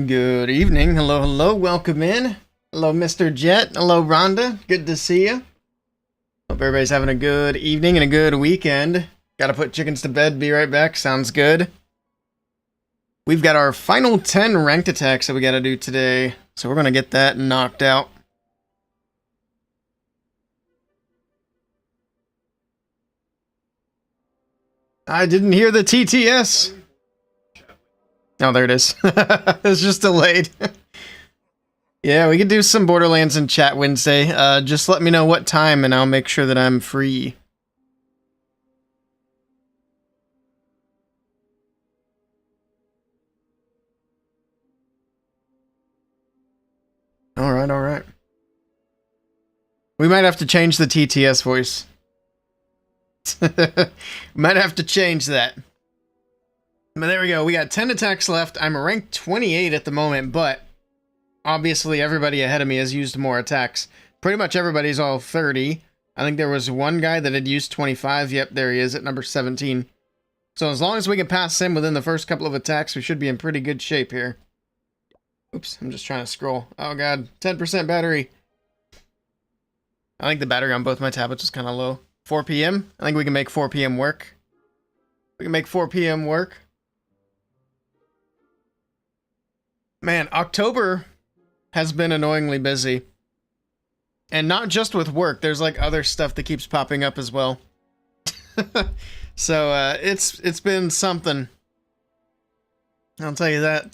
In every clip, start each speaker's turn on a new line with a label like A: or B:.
A: Good evening. Hello, hello. Welcome in. Hello, Mr. Jet. Hello, Rhonda. Good to see you. Hope everybody's having a good evening and a good weekend. Gotta put chickens to bed. Be right back. Sounds good. We've got our final 10 ranked attacks that we gotta do today. So we're gonna get that knocked out. I didn't hear the TTS. Oh, there it is. It's just delayed. Yeah, we could do some Borderlands in chat Wednesday. Just let me know what time and I'll make sure that I'm free. Alright, alright. We might have to change the TTS voice. Might have to change that. But there we go. We got 10 attacks left. I'm ranked 28 at the moment, but obviously everybody ahead of me has used more attacks. Pretty much everybody's all 30. I think there was one guy that had used 25. Yep, there he is at number 17. So as long as we can pass him within the first couple of attacks, we should be in pretty good shape here. Oops, I'm just trying to scroll. Oh god, 10% battery. I think the battery on both my tablets is kind of low. 4 p.m.? I think we can make 4 p.m. work. We can make 4 p.m. work. Man, October has been annoyingly busy. And not just with work, there's like other stuff that keeps popping up as well. So, it's been something. I'll tell you that.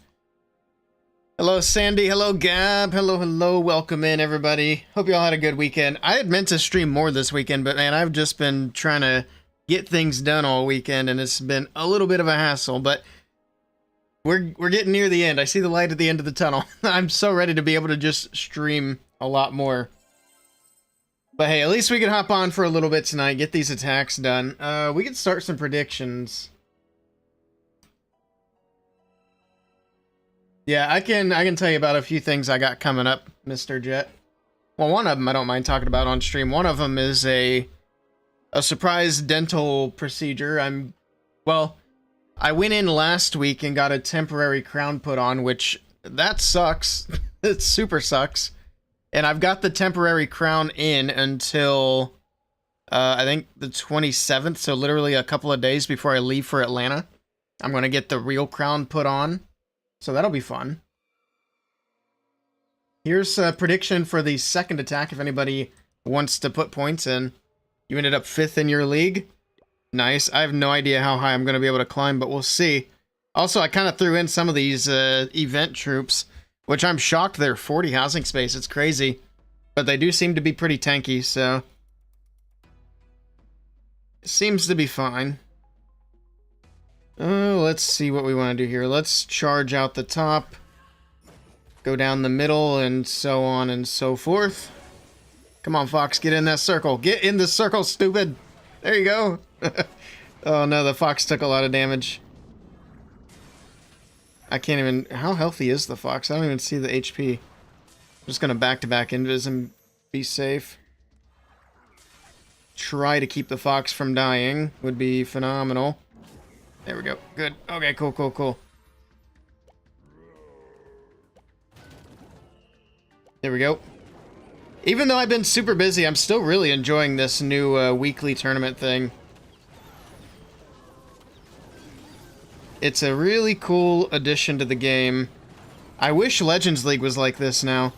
A: Hello, Sandy. Hello, Gab. Hello, hello. Welcome in, everybody. Hope you all had a good weekend. I had meant to stream more this weekend, but man, I've just been trying to get things done all weekend, and it's been a little bit of a hassle, but we're getting near the end. I see the light at the end of the tunnel. I'm so ready to be able to just stream a lot more. But hey, at least we can hop on for a little bit tonight, get these attacks done. We can start some predictions. Yeah, I can tell you about a few things I got coming up, Mr. Jet. Well, one of them I don't mind talking about on stream. One of them is a surprise dental procedure. I went in last week and got a temporary crown put on, which that sucks. It super sucks. And I've got the temporary crown in until I think the 27th, so literally a couple of days before I leave for Atlanta. I'm going to get the real crown put on. So that'll be fun. Here's a prediction for the second attack if anybody wants to put points in. You ended up 5th in your league. Nice. I have no idea how high I'm going to be able to climb, but we'll see. Also, I kind of threw in some of these event troops, which I'm shocked they're 40 housing space. It's crazy. But they do seem to be pretty tanky, so it seems to be fine. Let's see what we want to do here. Let's charge out the top, go down the middle, and so on and so forth. Come on, Fox, get in that circle. Get in the circle, stupid. There you go. Oh no, the Fox took a lot of damage. I can't even... How healthy is the Fox? I don't even see the HP. I'm just gonna back-to-back invis and be safe. Try to keep the Fox from dying would be phenomenal. There we go. Good. Okay, cool, cool, cool. There we go. Even though I've been super busy, I'm still really enjoying this new weekly tournament thing. It's a really cool addition to the game. I wish Legends League was like this now.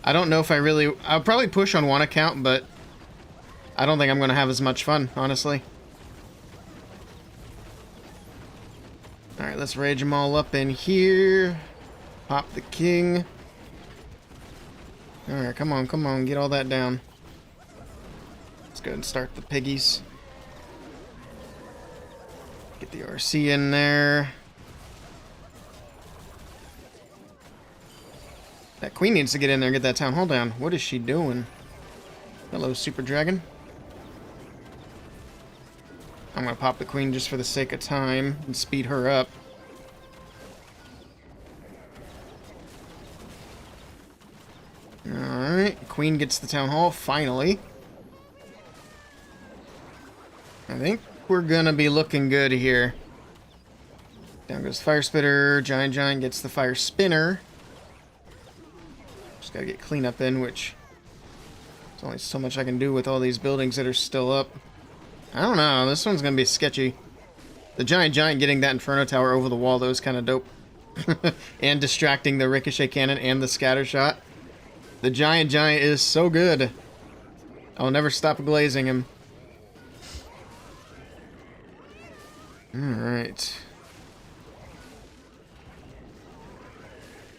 A: I don't know if I'll probably push on one account, but I don't think I'm going to have as much fun, honestly. Alright, let's rage them all up in here. Pop the king. Alright, come on, get all that down. Let's go ahead and start the piggies. Get the RC in there. That queen needs to get in there and get that town hall down. What is she doing? Hello, Super Dragon. I'm gonna pop the queen just for the sake of time and speed her up. Alright, queen gets the town hall, finally. I think we're gonna be looking good here. Down goes Fire Spitter. Giant gets the Fire Spinner. Just gotta get cleanup in, which... there's only so much I can do with all these buildings that are still up. I don't know. This one's gonna be sketchy. The Giant getting that Inferno Tower over the wall, though, is kind of dope. And distracting the Ricochet Cannon and the Scatter Shot. The Giant is so good. I'll never stop glazing him. Alright.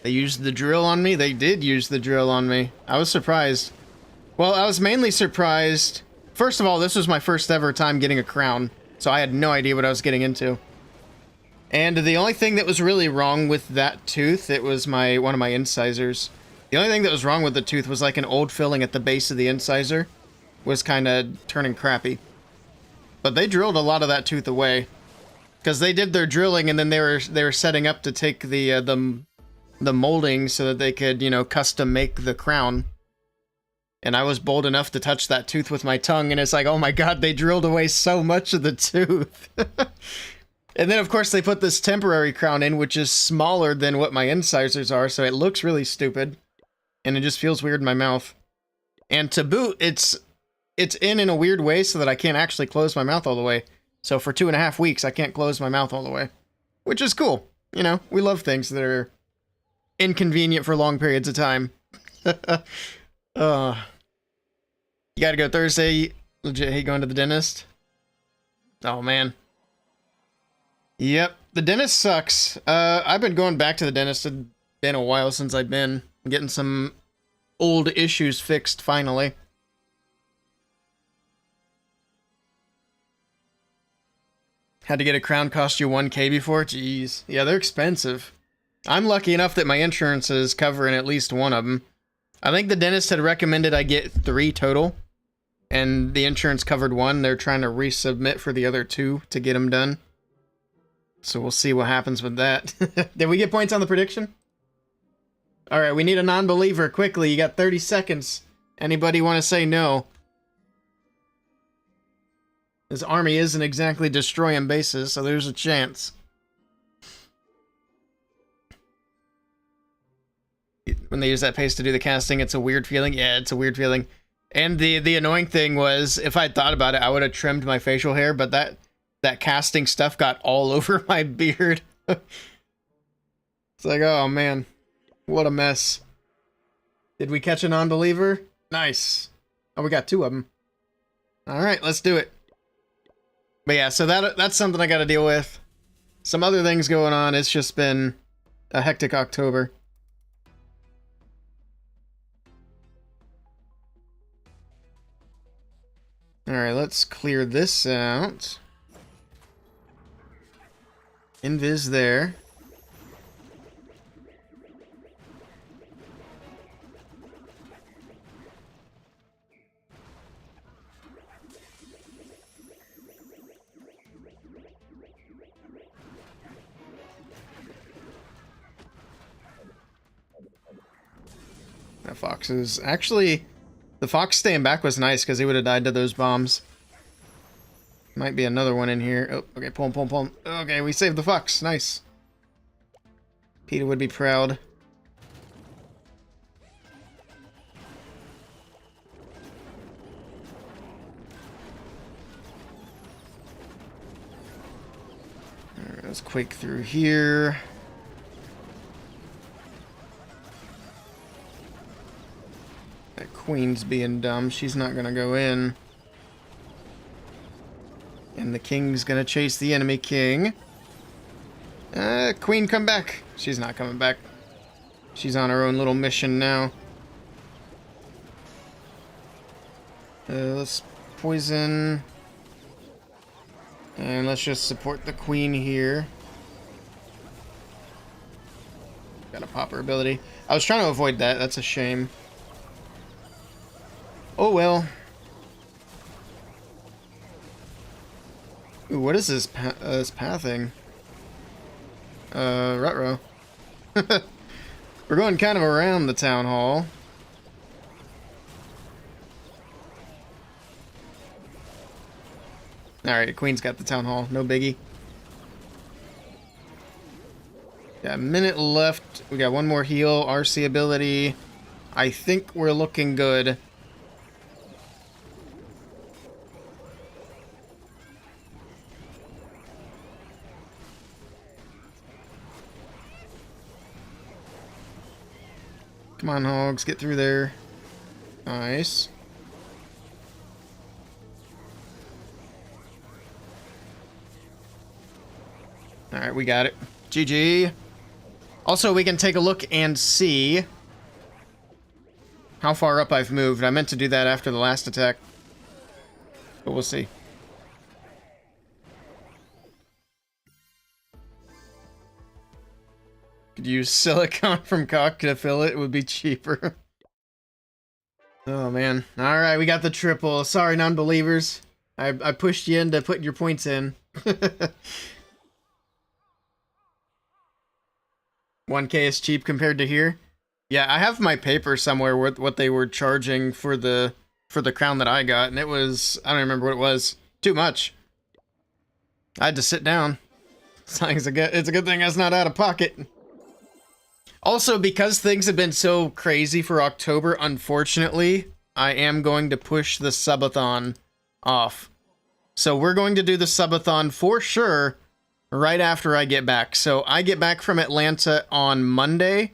A: They used the drill on me? They did use the drill on me. I was surprised. Well, I was mainly surprised... First of all, this was my first ever time getting a crown, so I had no idea what I was getting into. And the only thing that was really wrong with that tooth, it was one of my incisors. The only thing that was wrong with the tooth was like an old filling at the base of the incisor was kind of turning crappy. But they drilled a lot of that tooth away. Because they did their drilling and then they were setting up to take the molding so that they could, you know, custom make the crown. And I was bold enough to touch that tooth with my tongue, and it's like, oh my god, they drilled away so much of the tooth. And then, of course, they put this temporary crown in, which is smaller than what my incisors are, so it looks really stupid. And it just feels weird in my mouth. And to boot, it's in a weird way so that I can't actually close my mouth all the way. So for 2.5 weeks, I can't close my mouth all the way. Which is cool. You know, we love things that are inconvenient for long periods of time. You gotta go Thursday. Legit hate going to the dentist. Oh, man. Yep, the dentist sucks. I've been going back to the dentist. It's been a while since I've been getting some old issues fixed, finally. Had to get a crown cost you 1K before? Jeez. Yeah, they're expensive. I'm lucky enough that my insurance is covering at least one of them. I think the dentist had recommended I get 3 total, and the insurance covered 1. They're trying to resubmit for the other 2 to get them done. So we'll see what happens with that. Did we get points on the prediction? Alright, we need a non-believer quickly. You got 30 seconds. Anybody want to say no? This army isn't exactly destroying bases, so there's a chance. When they use that paste to do the casting, it's a weird feeling. Yeah, it's a weird feeling. And the annoying thing was, if I'd thought about it, I would have trimmed my facial hair, but that casting stuff got all over my beard. It's like, oh man, what a mess. Did we catch a non-believer? Nice. Oh, we got 2 of them. Alright, let's do it. But yeah, so that's something I gotta deal with. Some other things going on. It's just been a hectic October. Alright, let's clear this out. Invis there. That fox is actually... The fox staying back was nice because he would have died to those bombs. Might be another one in here. Oh, okay, pull him. Okay, we saved the fox. Nice. Peter would be proud. Alright, let's quake through here. That queen's being dumb. She's not gonna go in. And the king's gonna chase the enemy king. Queen, come back. She's not coming back. She's on her own little mission now. Let's poison. And let's just support the queen here. Gotta pop her ability. I was trying to avoid that. That's a shame. Oh well. Ooh, what is this pathing? Ruh-roh. We're going kind of around the town hall. Alright, Queen's got the town hall. No biggie. Got a minute left. We got one more heal, RC ability. I think we're looking good. Come on, hogs, get through there. Nice. Alright, we got it. GG. Also, we can take a look and see how far up I've moved. I meant to do that after the last attack, but we'll see. Could use silicon from cock to fill it. It would be cheaper. Oh, man. Alright, we got the triple. Sorry, non-believers. I pushed you into putting your points in. 1K is cheap compared to here. Yeah, I have my paper somewhere with what they were charging for the crown that I got, and it was, I don't remember what it was. Too much. I had to sit down. It's a good thing that's not out of pocket. Also, because things have been so crazy for October, unfortunately, I am going to push the subathon off. So we're going to do the subathon for sure right after I get back. So I get back from Atlanta on Monday.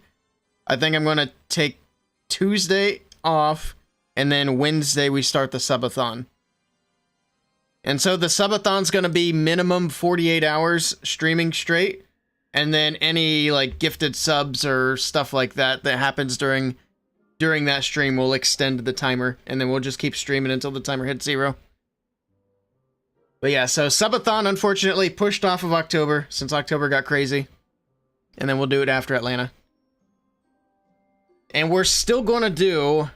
A: I think I'm going to take Tuesday off, and then Wednesday we start the subathon. And so the subathon's going to be minimum 48 hours streaming straight, and then any like gifted subs or stuff like that that happens during that stream will extend the timer, and then we'll just keep streaming until the timer hits 0. But yeah, so subathon unfortunately pushed off of October since October got crazy, and then we'll do it after Atlanta. And we're still gonna do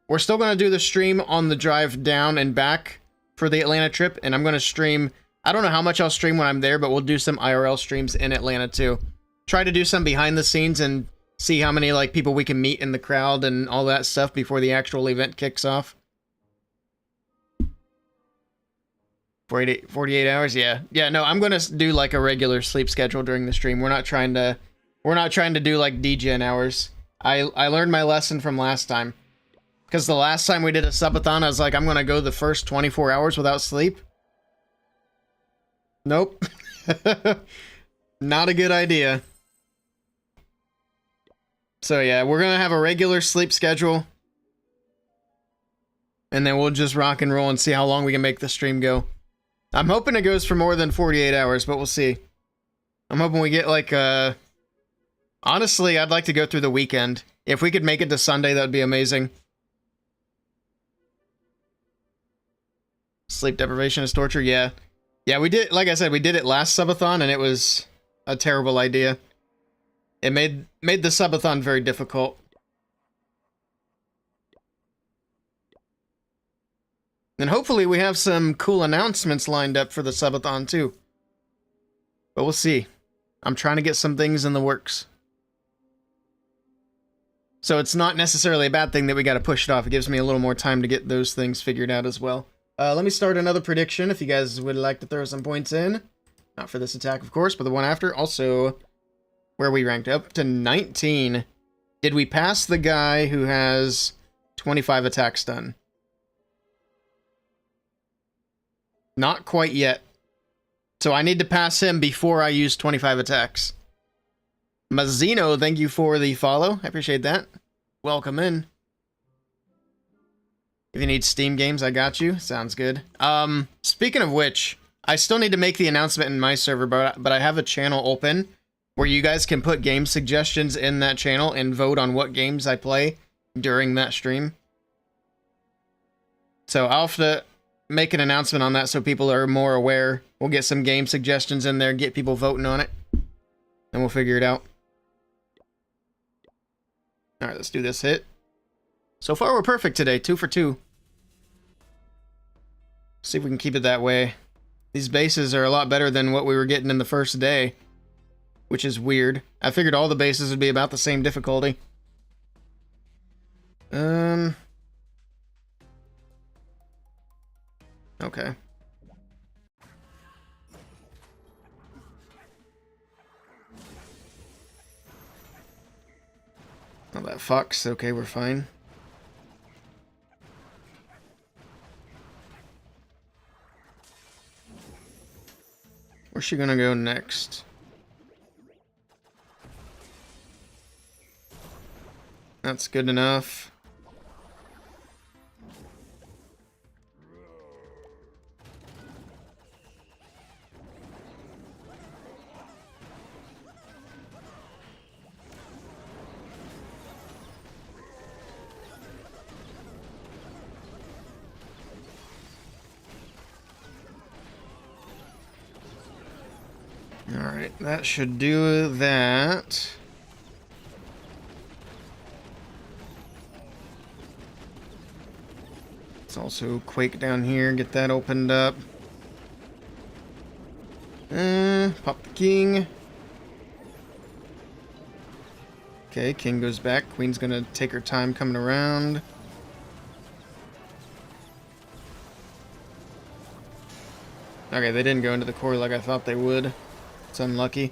A: the stream on the drive down and back for the Atlanta trip, and I'm gonna stream. I don't know how much I'll stream when I'm there, but we'll do some IRL streams in Atlanta too. Try to do some behind the scenes and see how many like people we can meet in the crowd and all that stuff before the actual event kicks off. 48 hours, yeah. Yeah, no, I'm gonna do like a regular sleep schedule during the stream. We're not trying to do like DGen hours. I learned my lesson from last time. Because the last time we did a subathon, I was like, I'm gonna go the first 24 hours without sleep. Nope. Not a good idea. So yeah, we're gonna have a regular sleep schedule. And then we'll just rock and roll and see how long we can make the stream go. I'm hoping it goes for more than 48 hours, but we'll see. I'm hoping we get like honestly, I'd like to go through the weekend. If we could make it to Sunday, that would be amazing. Sleep deprivation is torture, yeah. Yeah, we did, like I said, we did it last subathon, and it was a terrible idea. It made the subathon very difficult. And hopefully we have some cool announcements lined up for the subathon too. But we'll see. I'm trying to get some things in the works. So it's not necessarily a bad thing that we got to push it off. It gives me a little more time to get those things figured out as well. Let me start another prediction if you guys would like to throw some points in. Not for this attack, of course, but the one after. Also, where we ranked up to 19. Did we pass the guy who has 25 attacks done? Not quite yet. So I need to pass him before I use 25 attacks. Mazzino, thank you for the follow. I appreciate that. Welcome in. If you need Steam games, I got you. Sounds good. Speaking of which, I still need to make the announcement in my server, but I have a channel open where you guys can put game suggestions in that channel and vote on what games I play during that stream. So I'll have to make an announcement on that so people are more aware. We'll get some game suggestions in there, get people voting on it, and we'll figure it out. Alright, let's do this hit. So far, we're perfect today. 2 for 2. See if we can keep it that way. These bases are a lot better than what we were getting in the first day, which is weird. I figured all the bases would be about the same difficulty. Okay. Oh, that fox. Okay, we're fine. Where's she gonna go next? That's good enough. Alright, that should do that. Let's also Quake down here, get that opened up. Pop the king. Okay, king goes back. Queen's gonna take her time coming around. Okay, they didn't go into the core like I thought they would. It's unlucky.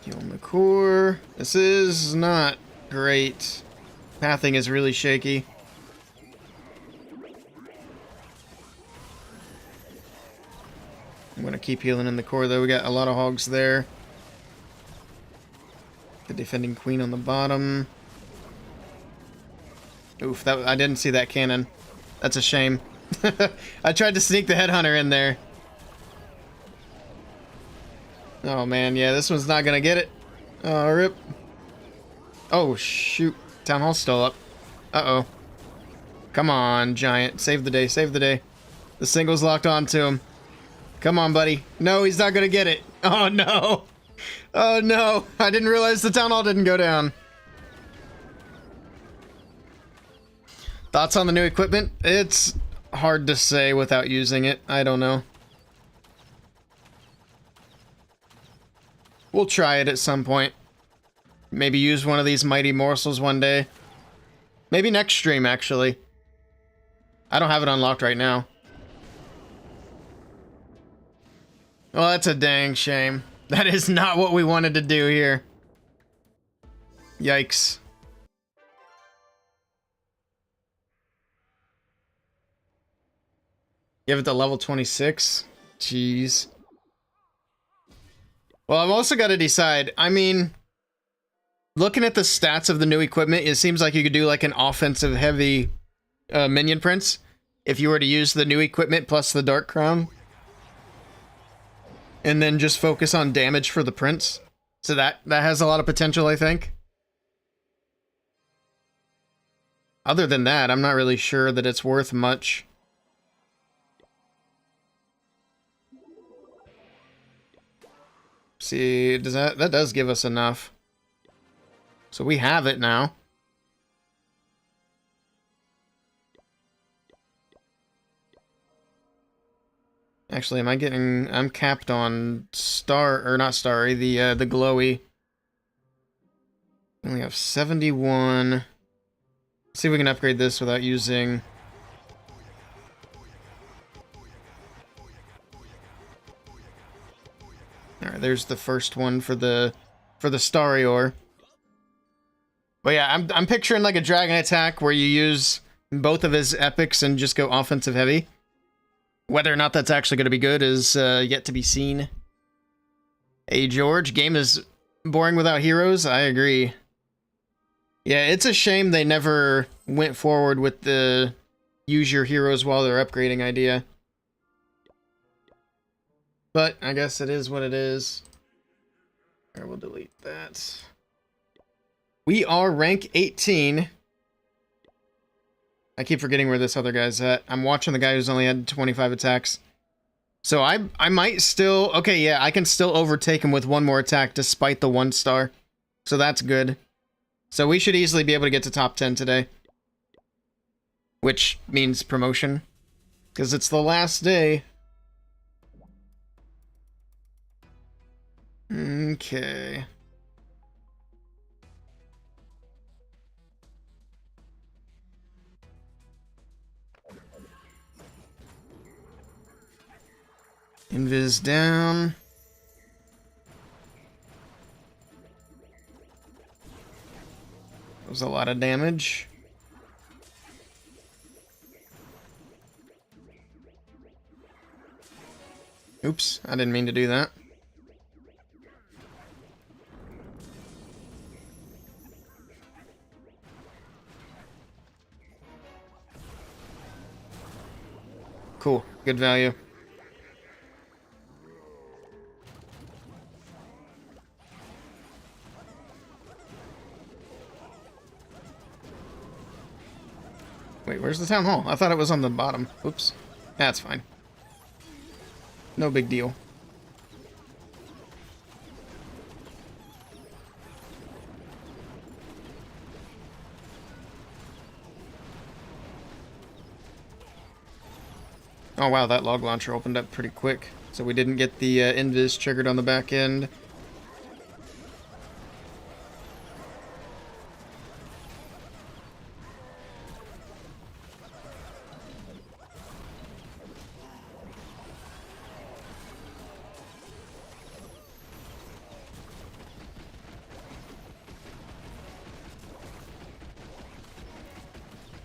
A: Killing the core. This is not great. Pathing is really shaky. I'm gonna keep healing in the core though. We got a lot of hogs there. The defending queen on the bottom. Oof, that I didn't see that cannon. That's a shame. I tried to sneak the headhunter in there. Oh man, yeah, this one's not gonna get it. Oh, rip. Oh, shoot. Town hall's still up. Uh-oh. Come on, giant. Save the day, save the day. The single's locked onto him. Come on, buddy. No, he's not gonna get it. Oh, no. Oh, no. I didn't realize the town hall didn't go down. Thoughts on the new equipment? It's hard to say without using it. I don't know. We'll try it at some point. Maybe use one of these mighty morsels one day. Maybe next stream, actually. I don't have it unlocked right now. Well, that's a dang shame. That is not what we wanted to do here. Yikes. Give it to level 26? Jeez. Well, I've also got to decide. I mean, looking at the stats of the new equipment, it seems like you could do like an offensive heavy minion prince if you were to use the new equipment plus the Dark Crown. And then just focus on damage for the prince. So that has a lot of potential, I think. Other than that, I'm not really sure that it's worth much. See, does that does give us enough. So we have it now. Actually, I'm capped on star, or not starry, the glowy. We only have 71. Let's see if we can upgrade this without using... Alright, there's the first one for the starry ore. But yeah, I'm picturing like a dragon attack where you use both of his epics and just go offensive heavy. Whether or not that's actually going to be good is yet to be seen. Hey, George, game is boring without heroes? I agree. Yeah, it's a shame they never went forward with the use your heroes while they're upgrading idea. But I guess it is what it is. Alright, we'll delete that. We are rank 18. I keep forgetting where this other guy's at. I'm watching the guy who's only had 25 attacks. So I might still... Okay, yeah, I can still overtake him with one more attack despite the 1 star. So that's good. So we should easily be able to get to top 10 today. Which means promotion. Because it's the last day. Okay. Invis down. That was a lot of damage. Oops, I didn't mean to do that. Cool, good value. Wait, where's the town hall? I thought it was on the bottom. Oops. That's fine. No big deal. Oh wow, that log launcher opened up pretty quick. So we didn't get the invis triggered on the back end.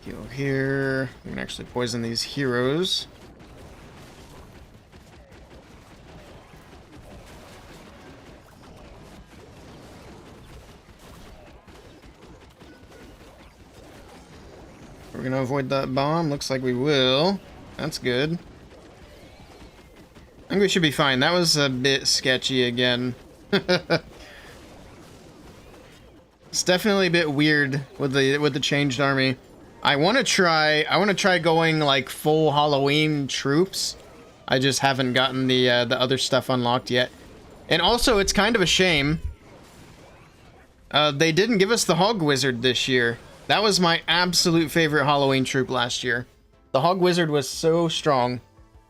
A: Go here. We can actually poison these heroes. We're gonna avoid that bomb. Looks like we will. That's good. I think we should be fine. That was a bit sketchy again. It's definitely a bit weird with the changed army. I want to try going like full Halloween troops. I just haven't gotten the other stuff unlocked yet. And also, it's kind of a shame. They didn't give us the Hog Wizard this year. That was my absolute favorite Halloween troop last year. The Hog Wizard was so strong,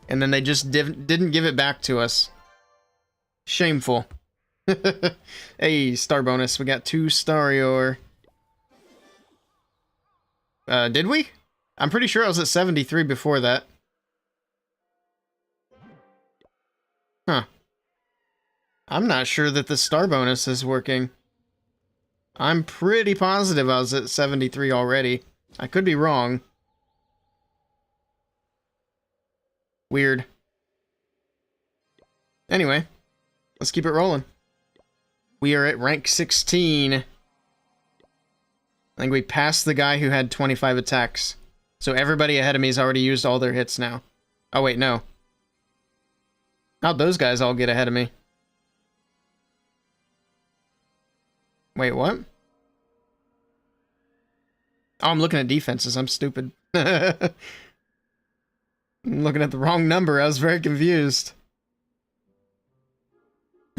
A: and then they just didn't give it back to us. Shameful. Hey, star bonus. We got 2 Starior. Did we? I'm pretty sure I was at 73 before that. Huh. I'm not sure that the star bonus is working. I'm pretty positive I was at 73 already. I could be wrong. Weird. Anyway, let's keep it rolling. We are at rank 16. I think we passed the guy who had 25 attacks. So everybody ahead of me has already used all their hits now. Oh wait, no. How'd those guys all get ahead of me? Wait, what? Oh, I'm looking at defenses. I'm stupid. I'm looking at the wrong number. I was very confused.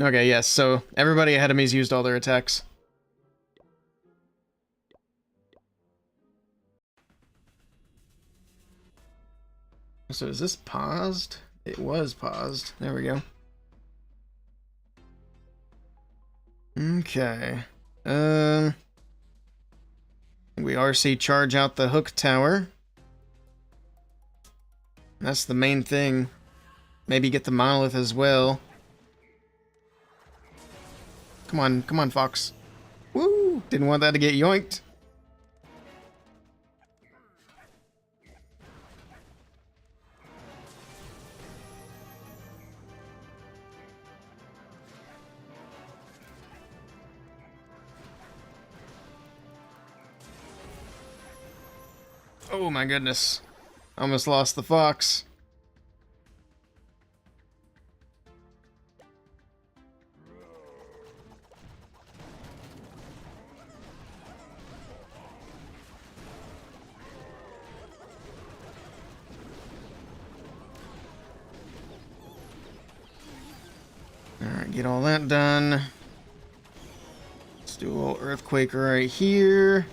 A: Okay, yes, so everybody ahead of me's used all their attacks. So is this paused? It was paused. There we go. Okay. We RC charge out the hook tower. That's the main thing. Maybe get the monolith as well. Come on, Fox. Woo! Didn't want that to get yoinked. Oh my goodness. Almost lost the Fox. Alright, get all that done. Let's do a little earthquake right here.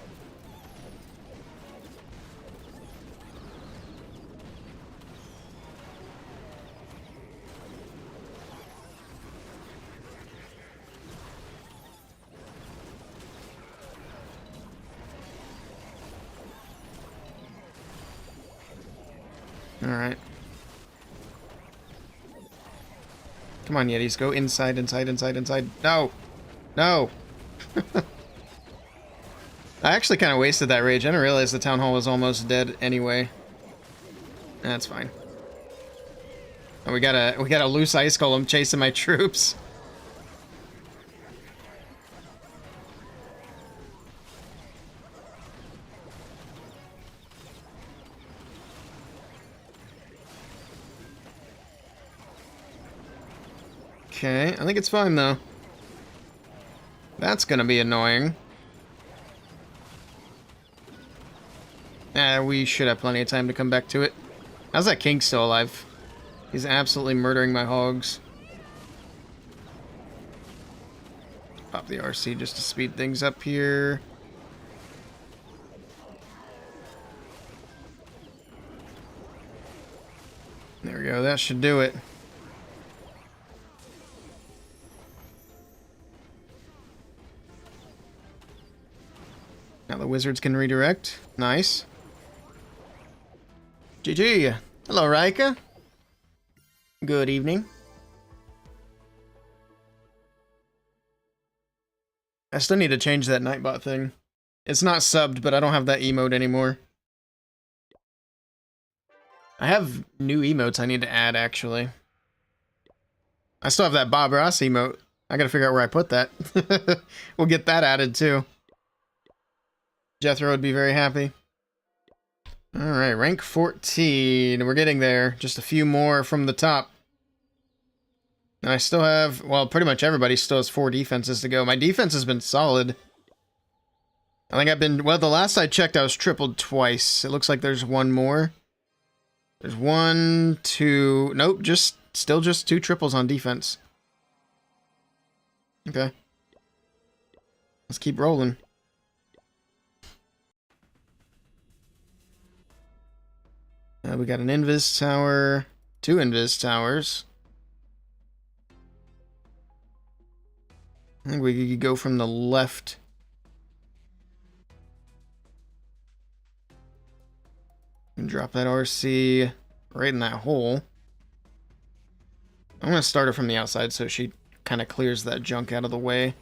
A: Alright. Come on, Yetis. Go inside, inside, inside, inside. No! No! I actually kind of wasted that rage. I didn't realize the town hall was almost dead anyway. That's fine. And we got a loose ice golem chasing my troops. Okay, I think it's fine though. That's gonna be annoying. We should have plenty of time to come back to it. How's that king still alive? He's absolutely murdering my hogs. Pop the RC just to speed things up here. There we go, that should do it. Now the wizards can redirect. Nice. GG. Hello, Raika. Good evening. I still need to change that Nightbot thing. It's not subbed, but I don't have that emote anymore. I have new emotes I need to add, actually. I still have that Bob Ross emote. I gotta figure out where I put that. We'll get that added, too. Jethro would be very happy. Alright, rank 14. We're getting there. Just a few more from the top. And I still have... Well, pretty much everybody still has 4 defenses to go. My defense has been solid. I think I've been... Well, the last I checked, I was tripled twice. It looks like there's one more. There's 1, 2... Nope, still just 2 triples on defense. Okay. Let's keep rolling. We got an Invis tower, 2 Invis towers. I think we could go from the left. And drop that RC right in that hole. I'm going to start her from the outside so she kind of clears that junk out of the way.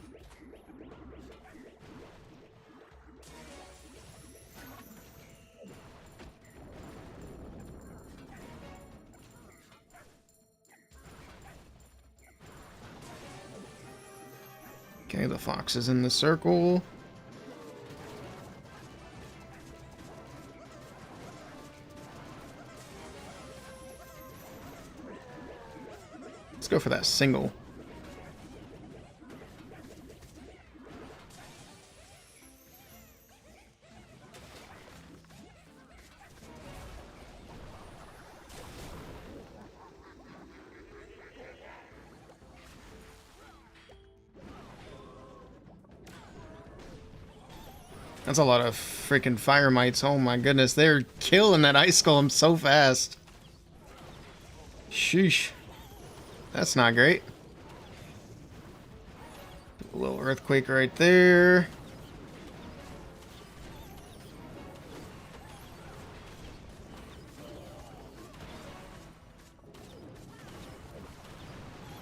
A: Okay, the fox is in the circle. Let's go for that single. That's a lot of freaking fire mites. Oh my goodness, they're killing that ice golem so fast. Sheesh. That's not great. A little earthquake right there.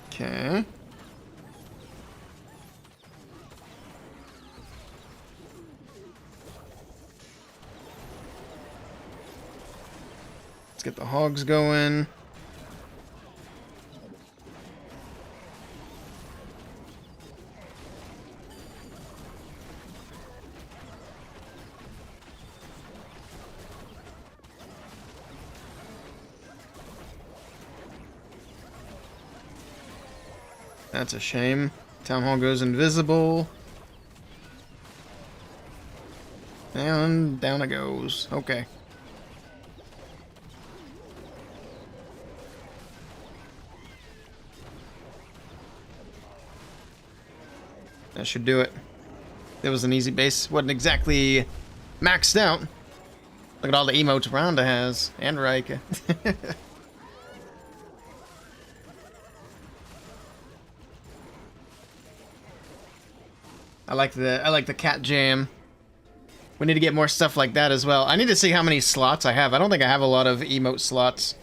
A: Okay. Let's get the hogs going. That's a shame. Town hall goes invisible. And down it goes. Okay. That should do it. It was an easy base. Wasn't exactly maxed out. Look at all the emotes Rhonda has. And Raika. I like the cat jam. We need to get more stuff like that as well. I need to see how many slots I have. I don't think I have a lot of emote slots.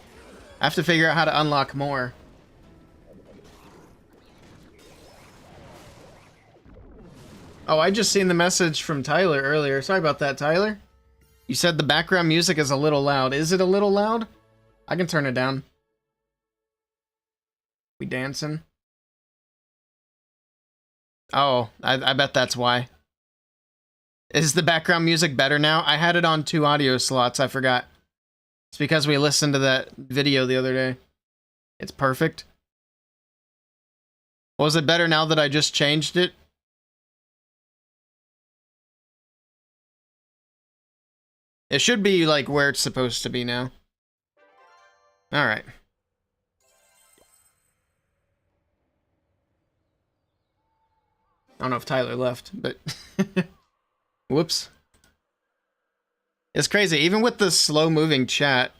A: I have to figure out how to unlock more. Oh, I just seen the message from Tyler earlier. Sorry about that, Tyler. You said the background music is a little loud. Is it a little loud? I can turn it down. We dancing? Oh, I bet that's why. Is the background music better now? I had it on 2 audio slots, I forgot. It's because we listened to that video the other day. It's perfect. Was it better now that I just changed it? It should be like where it's supposed to be now. Alright. I don't know if Tyler left, but... Whoops. It's crazy. Even with the slow-moving chat,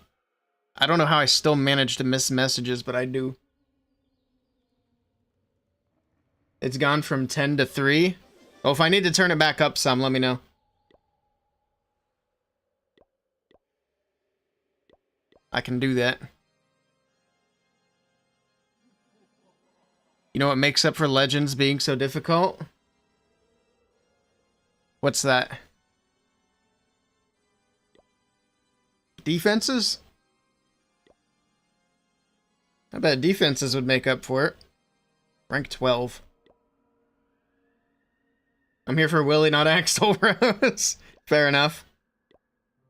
A: I don't know how I still manage to miss messages, but I do. It's gone from 10 to 3. Oh, if I need to turn it back up some, let me know. I can do that. You know what makes up for Legends being so difficult? What's that? Defenses? I bet defenses would make up for it. Rank 12. I'm here for Willey, not Axel Rose. Fair enough.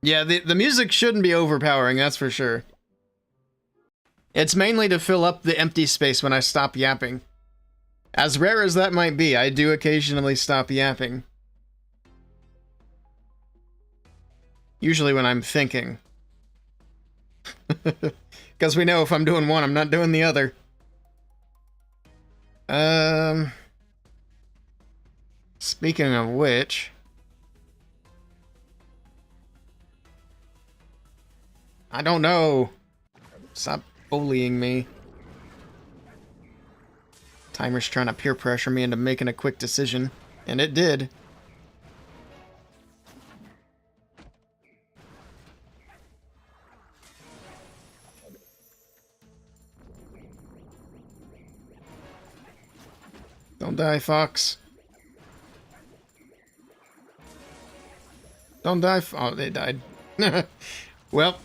A: Yeah, the music shouldn't be overpowering, that's for sure. It's mainly to fill up the empty space when I stop yapping. As rare as that might be, I do occasionally stop yapping. Usually when I'm thinking. Because we know if I'm doing one, I'm not doing the other. Speaking of which... I don't know. Stop bullying me. Timer's trying to peer pressure me into making a quick decision. And it did. Don't die, Fox. Don't die. Oh, they died. Well.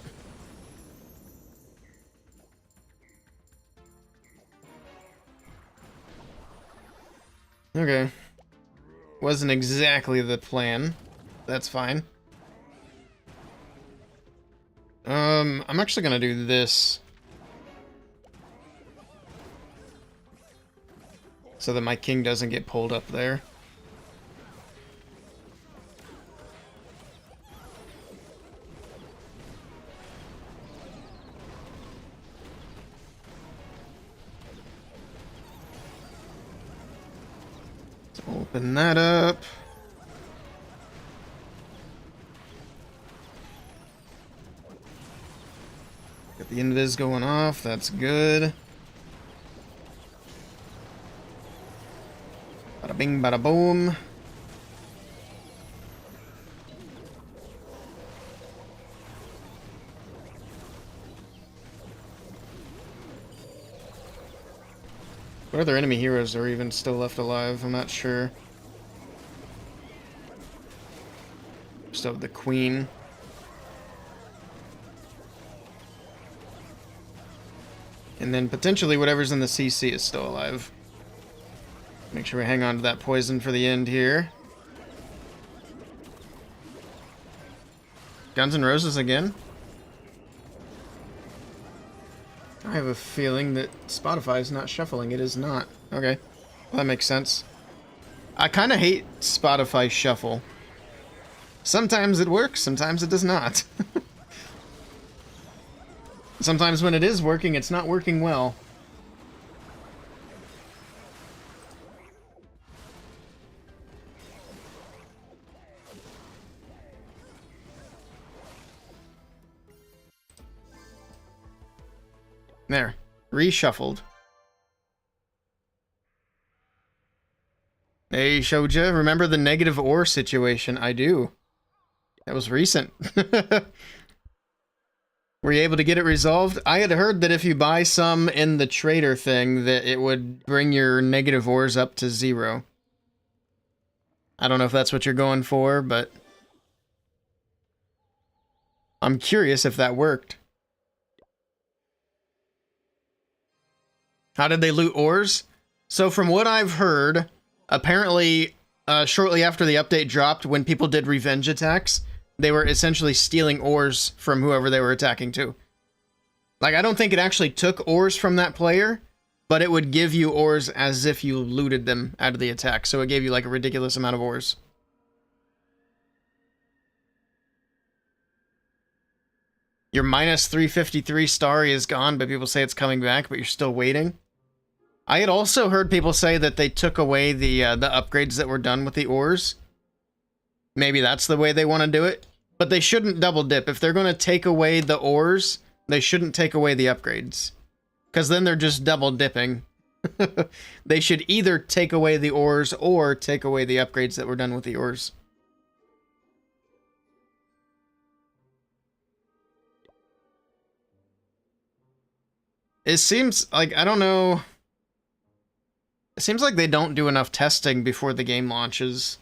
A: Okay. Wasn't exactly the plan. That's fine. I'm actually gonna do this. So that my king doesn't get pulled up there. Let's open that up. Got the invis going off, that's good. Bada bing, bada boom. What other enemy heroes are even still left alive? I'm not sure. Still have the Queen. And then potentially whatever's in the CC is still alive. Make sure we hang on to that poison for the end here. Guns N' Roses again. I have a feeling that Spotify is not shuffling. It is not. Okay. Well, that makes sense. I kind of hate Spotify Shuffle. Sometimes it works, sometimes it does not. Sometimes when it is working, it's not working well. There. Reshuffled. Hey, Shoja, remember the negative ore situation? I do. That was recent. Were you able to get it resolved? I had heard that if you buy some in the trader thing, that it would bring your negative ores up to 0. I don't know if that's what you're going for, but I'm curious if that worked. How did they loot ores? So from what I've heard, apparently shortly after the update dropped, when people did revenge attacks, they were essentially stealing ores from whoever they were attacking to. Like, I don't think it actually took ores from that player, but it would give you ores as if you looted them out of the attack. So it gave you like a ridiculous amount of ores. Your minus 353 star is gone, but people say it's coming back, but you're still waiting. I had also heard people say that they took away the upgrades that were done with the ores. Maybe that's the way they want to do it. But they shouldn't double dip. If they're going to take away the ores, they shouldn't take away the upgrades. Because then they're just double dipping. They should either take away the ores or take away the upgrades that were done with the ores. It seems like, I don't know. It seems like they don't do enough testing before the game launches.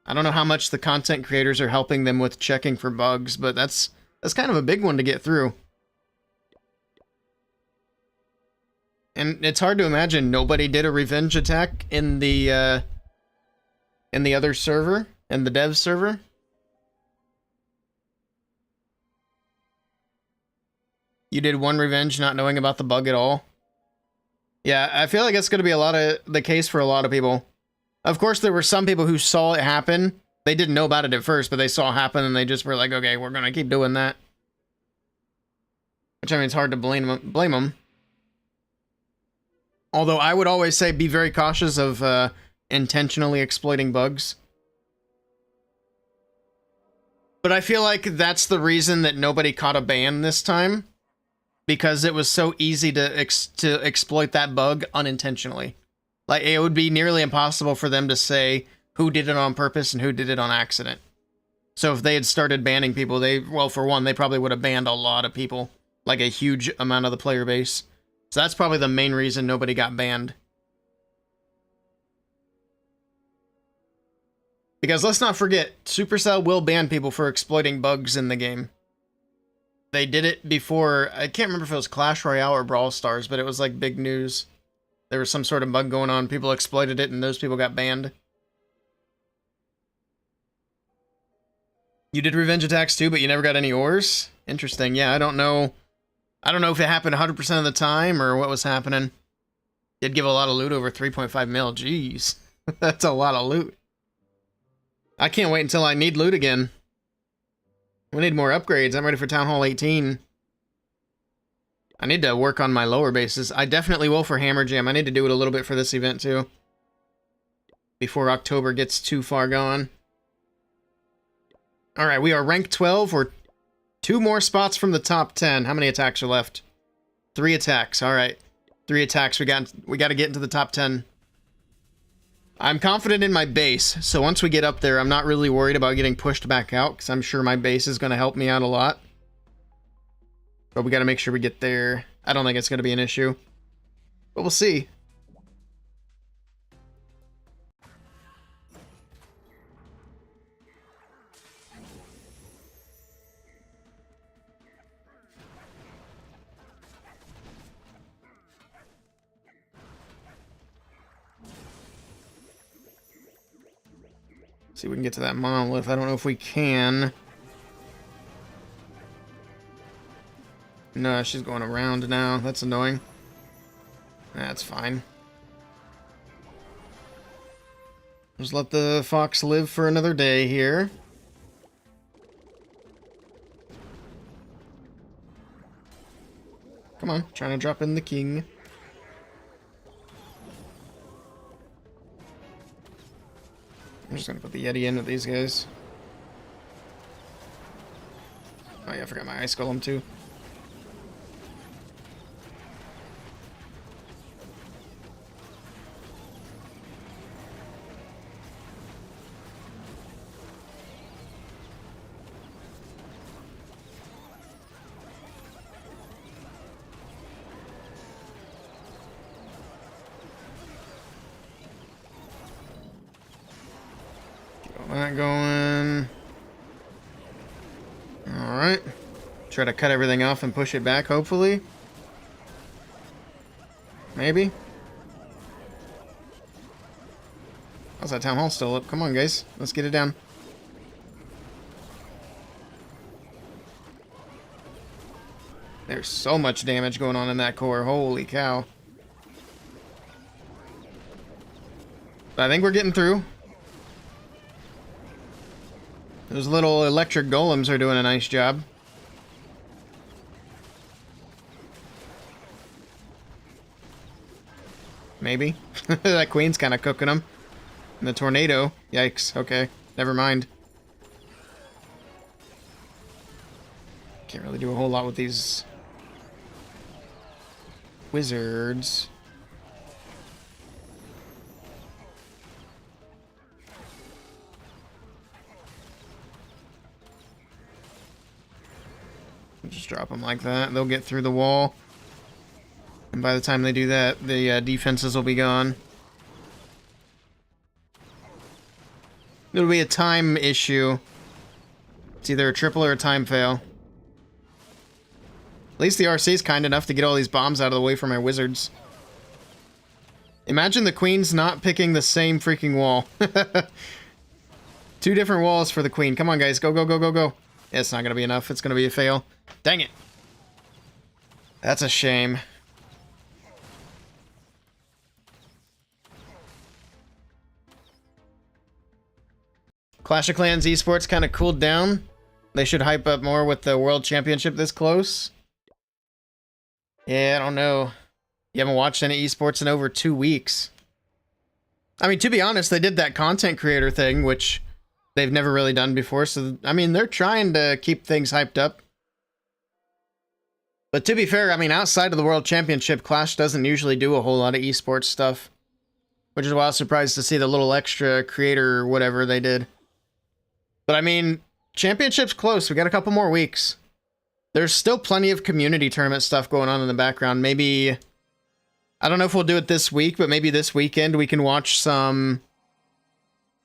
A: I don't know how much the content creators are helping them with checking for bugs, but that's kind of a big one to get through. And it's hard to imagine nobody did a revenge attack in the other server, in the dev server. You did one revenge not knowing about the bug at all. Yeah, I feel like it's going to be a lot of the case for a lot of people. Of course, there were some people who saw it happen. They didn't know about it at first, but they saw it happen and they just were like, okay, we're going to keep doing that. Which, I mean, it's hard to blame them. Although I would always say be very cautious of intentionally exploiting bugs. But I feel like that's the reason that nobody caught a ban this time. Because it was so easy to exploit that bug unintentionally. Like, it would be nearly impossible for them to say who did it on purpose and who did it on accident. So if they had started banning people, well, for one, they probably would have banned a lot of people. Like a huge amount of the player base. So that's probably the main reason nobody got banned. Because let's not forget, Supercell will ban people for exploiting bugs in the game. They did it before, I can't remember if it was Clash Royale or Brawl Stars, but it was like big news. There was some sort of bug going on, people exploited it, and those people got banned. You did revenge attacks too, but you never got any ores? Interesting, yeah, I don't know if it happened 100% of the time, or what was happening. Did give a lot of loot, over 3.5 mil, jeez. That's a lot of loot. I can't wait until I need loot again. We need more upgrades. I'm ready for Town Hall 18. I need to work on my lower bases. I definitely will for Hammer Jam. I need to do it a little bit for this event too. Before October gets too far gone. Alright, we are rank 12. We're 2 more spots from the top 10. How many attacks are left? 3 attacks. Alright. 3 attacks. We got to get into the top 10. I'm confident in my base, so once we get up there, I'm not really worried about getting pushed back out, because I'm sure my base is going to help me out a lot. But we got to make sure we get there. I don't think it's going to be an issue. But we'll see. See if we can get to that monolith. I don't know if we can. No, she's going around now. That's annoying. That's fine. Just let the fox live for another day here. Come on, trying to drop in the king. I'm just gonna put the Yeti in with these guys. Oh yeah, I forgot my ice golem too. That going. Alright. Try to cut everything off and push it back, hopefully. Maybe. How's that town hall still up? Come on, guys. Let's get it down. There's so much damage going on in that core. Holy cow. But I think we're getting through. Those little electric golems are doing a nice job. Maybe. That queen's kind of cooking them. And the tornado. Yikes. Okay. Never mind. Can't really do a whole lot with these wizards. Just drop them like that. They'll get through the wall. And by the time they do that, the defenses will be gone. It'll be a time issue. It's either a triple or a time fail. At least the RC's kind enough to get all these bombs out of the way for my wizards. Imagine the queen's not picking the same freaking wall. 2 different walls for the queen. Come on, guys. Go, go, go, go, go. It's not going to be enough. It's going to be a fail. Dang it. That's a shame. Clash of Clans esports kind of cooled down. They should hype up more with the World Championship this close. Yeah, I don't know. You haven't watched any esports in over 2 weeks. I mean, to be honest, they did that content creator thing, which they've never really done before. So, I mean, they're trying to keep things hyped up. But to be fair, I mean, outside of the World Championship, Clash doesn't usually do a whole lot of esports stuff. Which is why I was surprised to see the little extra creator or whatever they did. But I mean, Championship's close. We got a couple more weeks. There's still plenty of community tournament stuff going on in the background. Maybe, I don't know if we'll do it this week, but maybe this weekend we can watch some,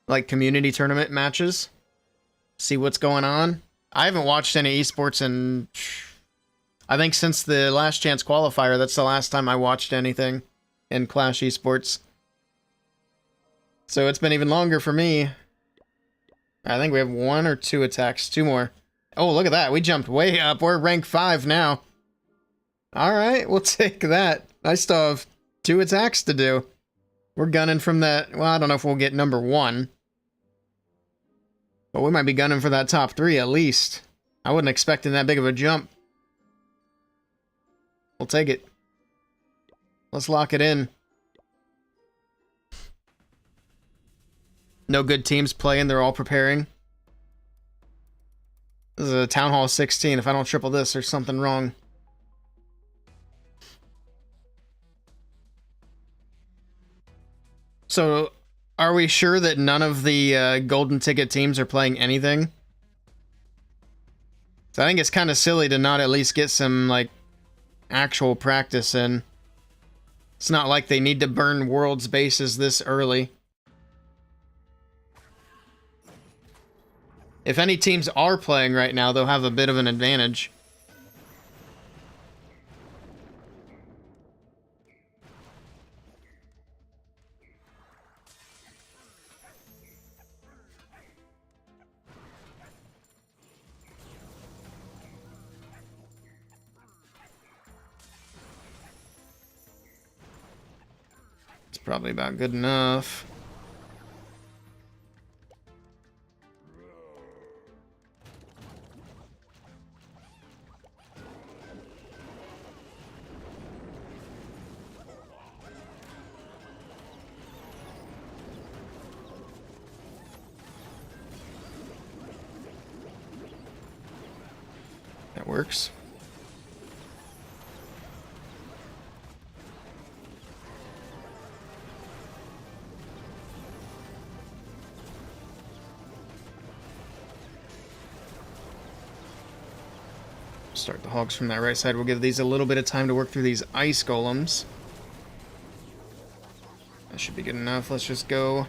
A: like, community tournament matches. See what's going on. I haven't watched any esports in, I think since the Last Chance qualifier. That's the last time I watched anything in Clash esports. So it's been even longer for me. I think we have 1 or 2 attacks. 2 more. Oh, look at that. We jumped way up. We're rank 5 now. Alright, we'll take that. I still have 2 attacks to do. We're gunning from that. Well, I don't know if we'll get number 1. But we might be gunning for that top 3 at least. I wasn't expecting that big of a jump. We'll take it. Let's lock it in. No good teams playing. They're all preparing. This is a Town Hall 16. If I don't triple this, there's something wrong. So, are we sure that none of the golden ticket teams are playing anything? So I think it's kind of silly to not at least get some, like, actual practice in. It's not like they need to burn World's bases this early. If any teams are playing right now, they'll have a bit of an advantage. It's probably about good enough. That works. Start the hogs from that right side. We'll give these a little bit of time to work through these ice golems. That should be good enough. Let's just go.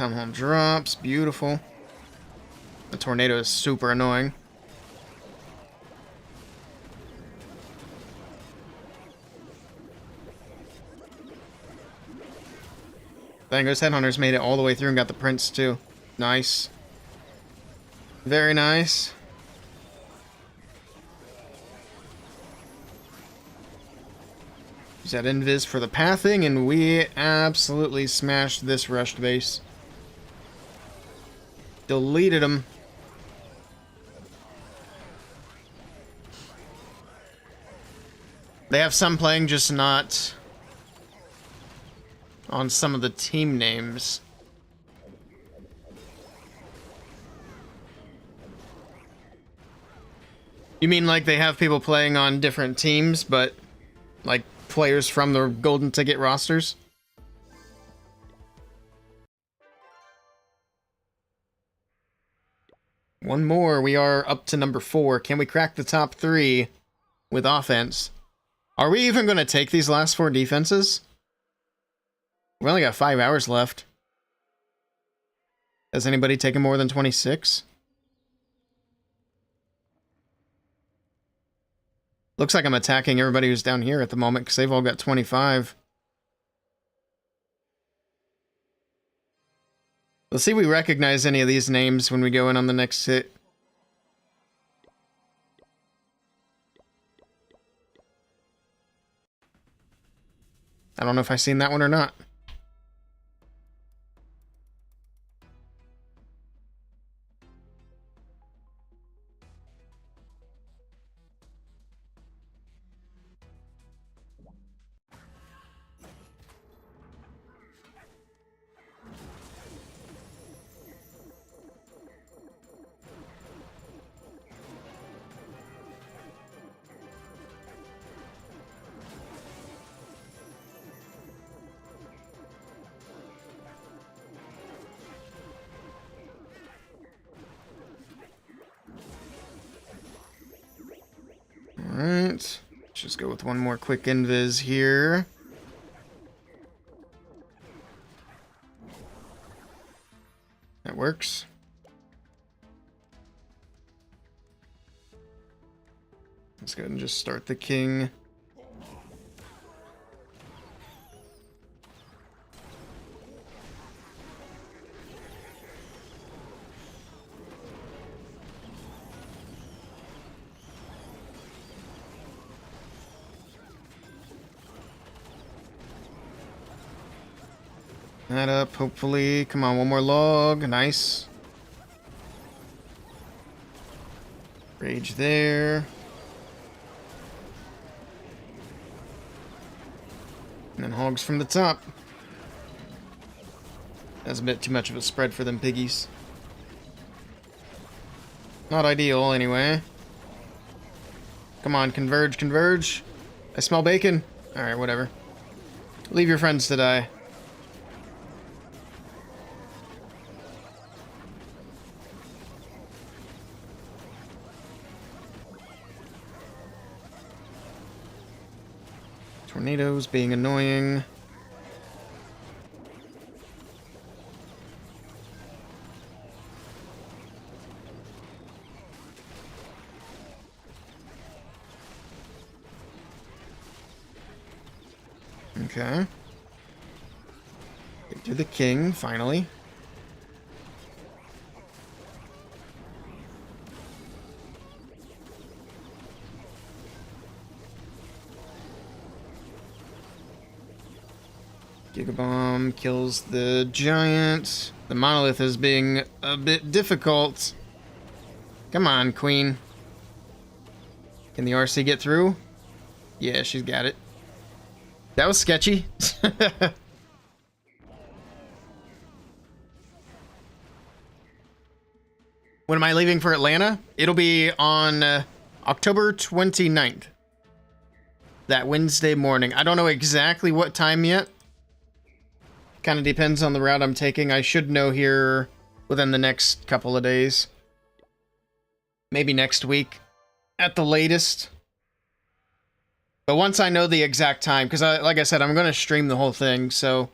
A: Town Hall drops. Beautiful. The tornado is super annoying. Dang, those headhunters made it all the way through and got the prince too. Nice. Very nice. Use that invis for the pathing, and we absolutely smashed this rushed base. Deleted them. They have some playing, just not on some of the team names. You mean like they have people playing on different teams, but like players from the golden ticket rosters? One more. We are up to number 4. Can we crack the top 3 with offense? Are we even going to take these last 4 defenses? We only got 5 hours left. Has anybody taken more than 26? Looks like I'm attacking everybody who's down here at the moment because they've all got 25. Let's see if we recognize any of these names when we go in on the next hit. I don't know if I've seen that one or not. Alright, let's just go with one more quick invis here. That works. Let's go ahead and just start the king. That up, hopefully. Come on, one more log. Nice. Rage there. And then hogs from the top. That's a bit too much of a spread for them piggies. Not ideal, anyway. Come on, converge, converge. I smell bacon. Alright, whatever. Leave your friends to die. Tornadoes being annoying. Okay. Get to the king, finally. Gigabomb kills the giant. The monolith is being a bit difficult. Come on, queen. Can the RC get through? Yeah, she's got it. That was sketchy. When am I leaving for Atlanta? It'll be on October 29th. That Wednesday morning. I don't know exactly what time yet. Kind of depends on the route I'm taking. I should know here within the next couple of days. Maybe next week at the latest. But once I know the exact time, because like I said, I'm going to stream the whole thing, so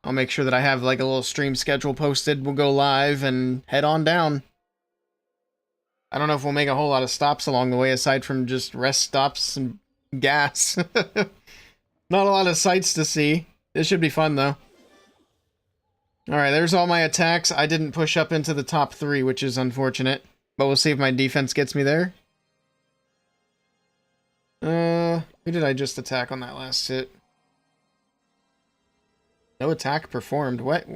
A: I'll make sure that I have like a little stream schedule posted. We'll go live and head on down. I don't know if we'll make a whole lot of stops along the way aside from just rest stops and gas. Not a lot of sights to see. This should be fun though. Alright, there's all my attacks. I didn't push up into the top 3, which is unfortunate. But we'll see if my defense gets me there. Who did I just attack on that last hit? No attack performed. What?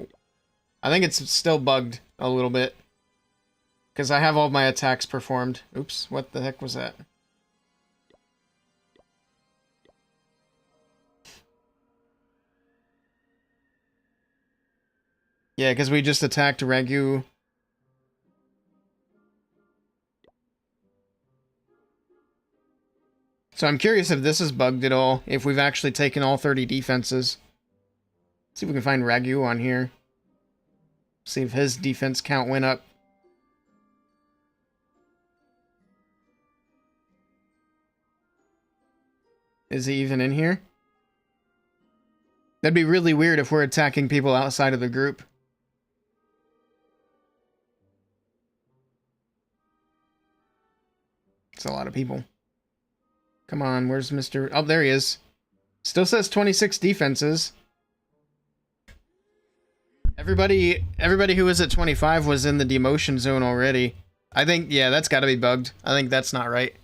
A: I think it's still bugged a little bit. Because I have all my attacks performed. Oops, what the heck was that? Yeah, because we just attacked Ragu. So I'm curious if this is bugged at all, if we've actually taken all 30 defenses. Let's see if we can find Ragu on here. See if his defense count went up. Is he even in here? That'd be really weird if we're attacking people outside of the group. It's a lot of people. Come on, where's Mr... Oh, there he is. Still says 26 defenses. Everybody who was at 25 was in the demotion zone already. I think, yeah, that's gotta be bugged. I think that's not right.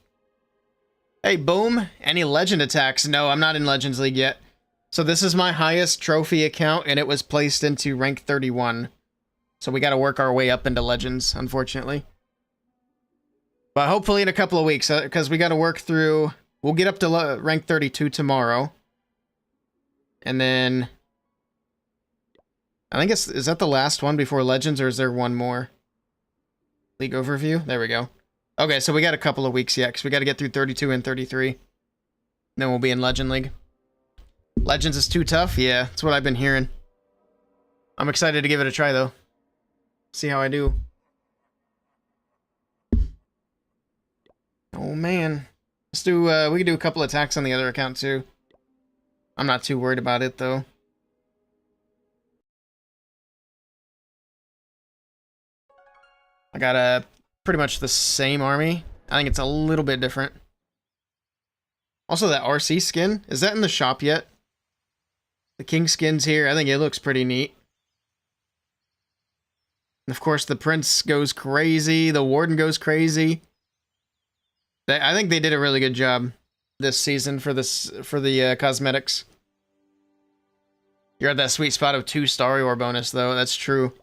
A: Hey, boom. Any legend attacks? No, I'm not in Legends League yet. So this is my highest trophy account, and it was placed into rank 31. So we gotta work our way up into Legends, unfortunately. But hopefully in a couple of weeks, because we gotta work through... We'll get up to rank 32 tomorrow. And then... I think it's... Is that the last one before Legends, or is there one more? League overview? There we go. Okay, so we got a couple of weeks yet, because we got to get through 32 and 33. Then we'll be in Legend League. Legends is too tough? Yeah, that's what I've been hearing. I'm excited to give it a try, though. See how I do. Oh, man. Let's do, we can do a couple attacks on the other account, too. I'm not too worried about it, though. I got pretty much the same army. I think it's a little bit different. Also, that RC skin, is that in the shop yet? The king skin's here. I think it looks pretty neat. And of course, the prince goes crazy. The warden goes crazy. I think they did a really good job this season for the cosmetics. You're at that sweet spot of 2 Star Ore bonus, though. That's true.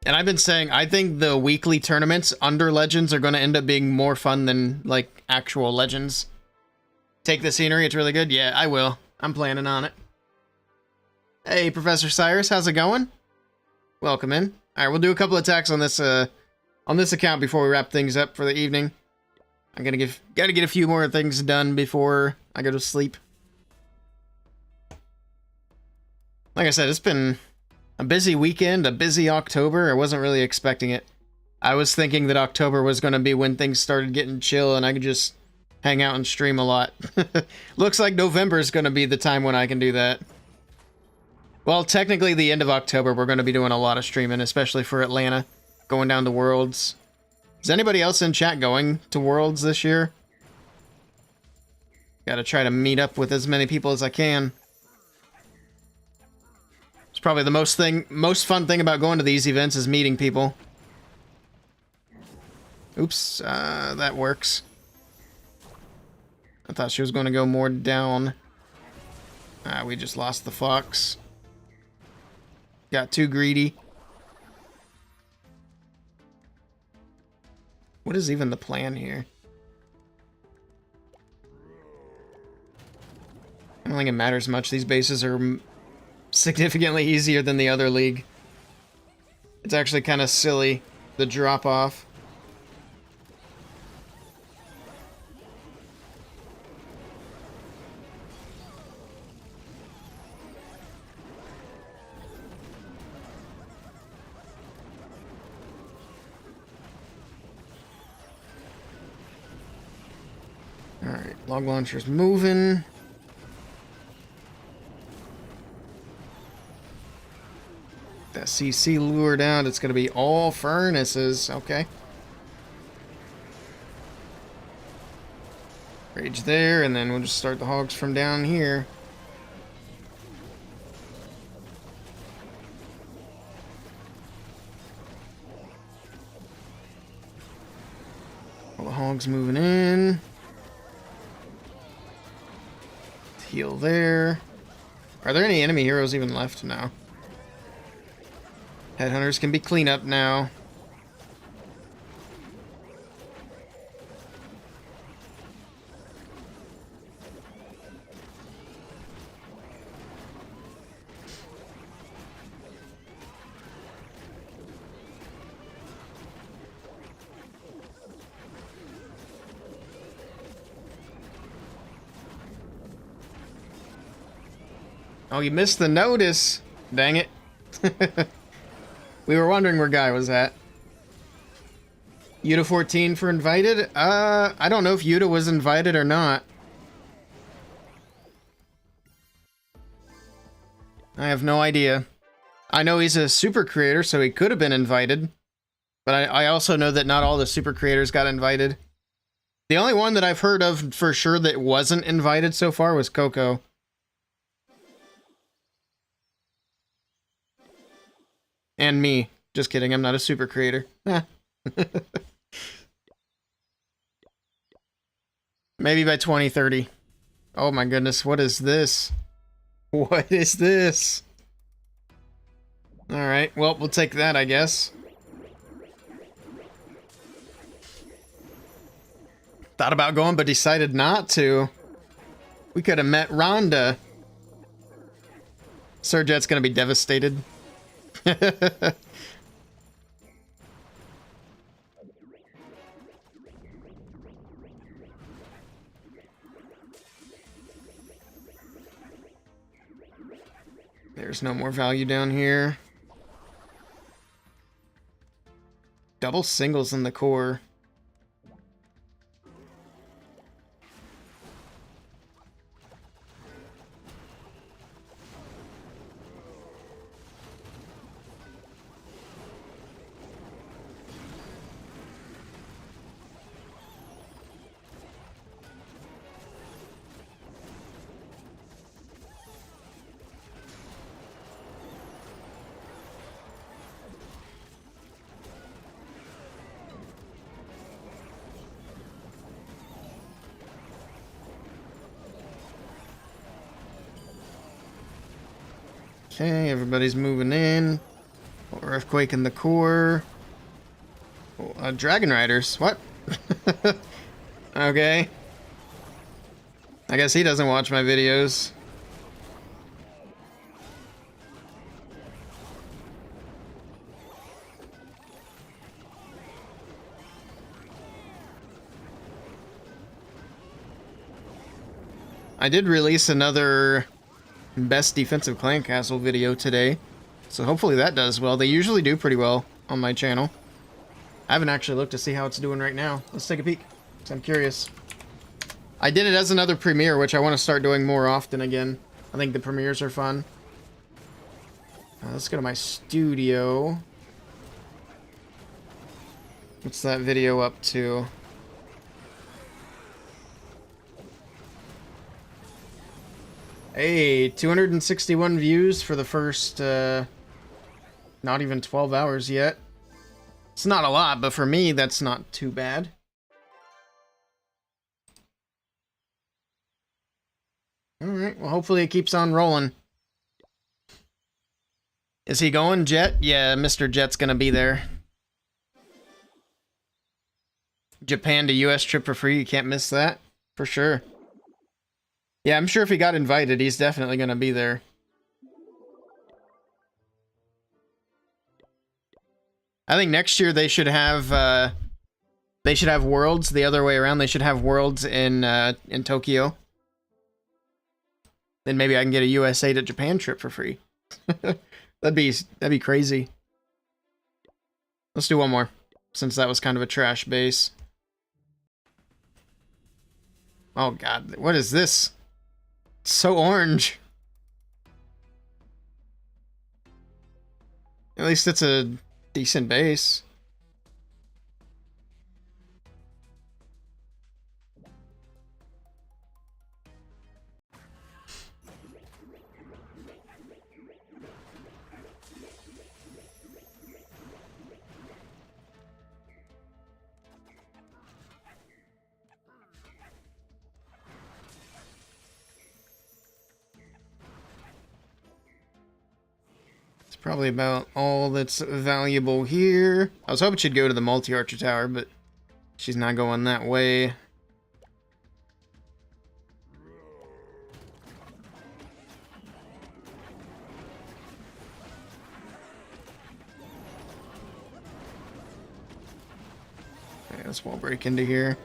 A: And I've been saying, I think the weekly tournaments under Legends are going to end up being more fun than, like, actual Legends. Take the scenery, it's really good? Yeah, I will. I'm planning on it. Hey, Professor Cyrus, how's it going? Welcome in. Alright, we'll do a couple attacks on this account before we wrap things up for the evening. I'm gotta get a few more things done before I go to sleep. Like I said, it's been a busy weekend, a busy October. I wasn't really expecting it. I was thinking that October was going to be when things started getting chill and I could just hang out and stream a lot. Looks like November is going to be the time when I can do that. Well, technically the end of October we're going to be doing a lot of streaming, especially for Atlanta. Going down to Worlds. Is anybody else in chat going to Worlds this year? Gotta try to meet up with as many people as I can. It's probably the most fun thing about going to these events is meeting people. Oops, that works. I thought she was going to go more down. We just lost the fox. Got too greedy. What is even the plan here? I don't think it matters much. These bases are significantly easier than the other league. It's actually kind of silly, the drop-off. Alright. Log launcher's moving. That CC lured out. It's going to be all furnaces. Okay. Rage there, and then we'll just start the hogs from down here. All the hogs moving in. Heal there. Are there any enemy heroes even left now? Headhunters can be cleanup now. Oh, you missed the notice. Dang it. We were wondering where Guy was at. Yuta 14 for invited? I don't know if Yuta was invited or not. I have no idea. I know he's a super creator, so he could have been invited. But I also know that not all the super creators got invited. The only one that I've heard of for sure that wasn't invited so far was Coco. And me. Just kidding, I'm not a super creator. Maybe by 2030. Oh my goodness, what is this? What is this? Alright, well, we'll take that, I guess. Thought about going, but decided not to. We could have met Rhonda. Surjet's gonna be devastated. There's no more value down here. Double singles in the core. Okay, everybody's moving in. Earthquake in the core. Oh, Dragon Riders. What? Okay. I guess he doesn't watch my videos. I did release another best defensive clan castle video today, so hopefully that does well. They usually do pretty well on my channel. I haven't actually looked to see how it's doing right now. Let's take a peek, because I'm curious. I did it as another premiere, which I want to start doing more often again. I think the premieres are fun. Let's go to my studio. What's that video up to? Hey, 261 views for the first, not even 12 hours yet. It's not a lot, but for me, that's not too bad. Alright, well, hopefully it keeps on rolling. Is he going, Jet? Yeah, Mr. Jet's gonna be there. Japan to US trip for free, you can't miss that. For sure. Yeah, I'm sure if he got invited, he's definitely gonna be there. I think next year they should have Worlds the other way around. They should have Worlds in Tokyo. Then maybe I can get a USA to Japan trip for free. that'd be crazy. Let's do one more, since that was kind of a trash base. Oh god, what is this? It's so orange. At least it's a decent base. Probably about all that's valuable here. I was hoping she'd go to the multi-archer tower, but she's not going that way. Okay, let's wall break into here.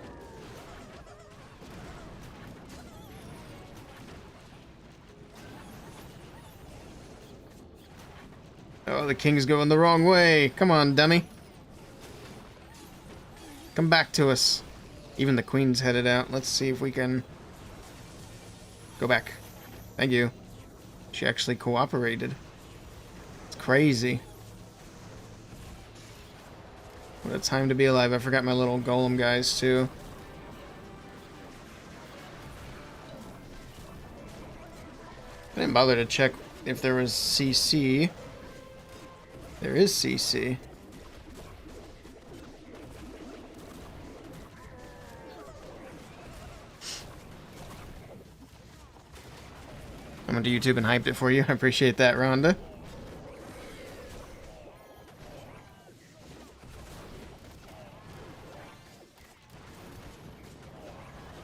A: Oh, the king's going the wrong way. Come on, dummy. Come back to us. Even the queen's headed out. Let's see if we can go back. Thank you. She actually cooperated. It's crazy. What a time to be alive. I forgot my little golem guys, too. I didn't bother to check if there was CC. There is CC. I went to YouTube and hyped it for you. I appreciate that, Rhonda.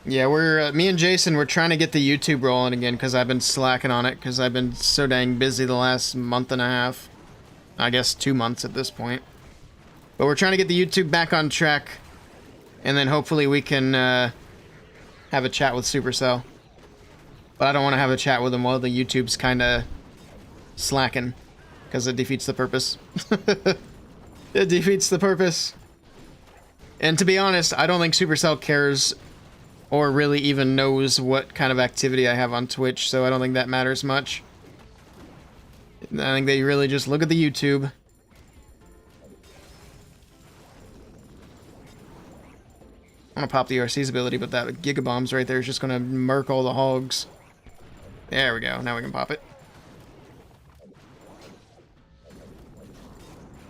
A: Yeah, we're me and Jason, we're trying to get the YouTube rolling again because I've been slacking on it because I've been so dang busy the last month and a half. I guess 2 months at this point. But we're trying to get the YouTube back on track. And then hopefully we can have a chat with Supercell. But I don't want to have a chat with them while the YouTube's kind of slacking. Because it defeats the purpose. It defeats the purpose. And to be honest, I don't think Supercell cares or really even knows what kind of activity I have on Twitch. So I don't think that matters much. I think they really just look at the YouTube. I want to pop the RC's ability, but that Gigabomb's right there is just going to murk all the hogs. There we go. Now we can pop it.